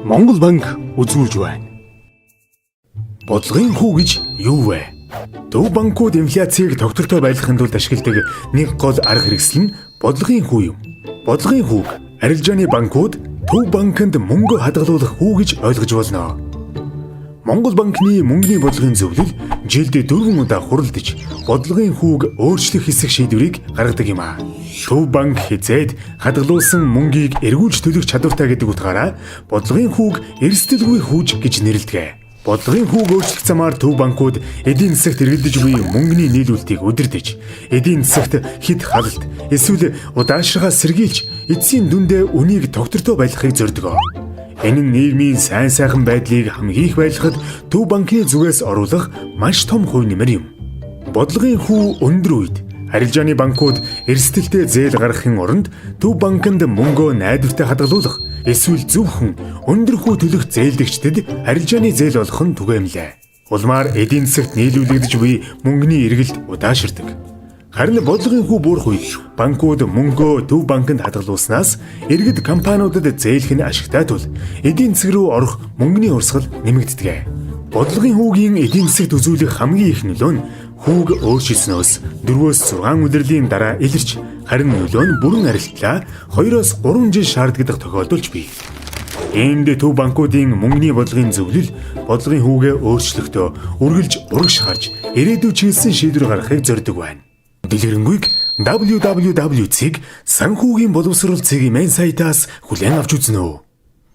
Монгол банк үзүүлж байна. Бодлогын хүү гэж юу вэ? Төв банкуд инфляцийг тогтвортой байлгахын тулд ашигладаг нэг гол арга хэрэгсэл нь бодлогын хүү юм. Бодлогын хүүг арилжааны банкуд төв банкнд мөнгө хадгалуулах хүү гэж ойлгож болно. Монгол банкны мөнгөний бодлогын зөвлөл жилд 4 удаа хуралдаж бодлогын хүүг өөрчлөх хэсэг шийдвэрийг гаргадаг юм а. Төв банк хязээд хадгалуулсан мөнгийг эргүүлж төлөх чадвартай гэдэг утгаараа бодлогын хүүг эрсдэлгүй хүүж гэж нэрлэдэг. Бодлогын хүүг өөрчлөх замаар төв банкуд эдийн засагт эргэлдэж буй мөнгөний нийлүүлэлтийг удирдах, эдийн засагт хэд халалт, эсвэл удаашрахаа сэргийлж, эцсийн дүндээ үнийг тогтвортой байлгахыг зорддог. Энэ нь нийгмийн сайн сайхан байдлыг хамгийн их байлгахад төв банкны зүгээс оруулах маш том хувь нэмэр юм. Бодлогын хүү өндөр үед арилжааны банкуд эрсдэлтэй зээл гаргахын оронд төв банкнд мөнгөө найдвартай хадгалуулах, эсвэл зөвхөн өндөр хүү төлөх зээлдэгчдэд арилжааны зээл олох нь түгээмлээ. Улмаар эдийн засагт нийлүүлэгдэж буй мөнгөний эргэлт удаашрдаг. Харин бодлогын хүү буурах үед банкуд мөнгөө төв банкнд хадгалуулснаас иргэд компаниудад зээлэх нь ашигтай тул эдийн засаг руу орох мөнгөний урсгал нэмэгддэг. Бодлогын хүүгийн эдийн засагт үзүүлэх хамгийн их нөлөө нь хүүг өөрчилснөөс 4-6 удирлын дараа илэрч, харин нөлөө нь бүрэн арилтлаа 2-3 жил шаарддаг тохиолдолч бий. Энд төв банкуудын мөнгөний бодлогын зөвлөл бодлогын хүүгээ өөрчлөхдөө үргэлж урагш харж ирээдүйн чиглэсэн шийдвэр гаргахыг зорддог байна. Дэлгэрэнгүй www.sanхүүгийн боловсрол цэгийн мэн сайтаас хүлээн авч үзнэ үү.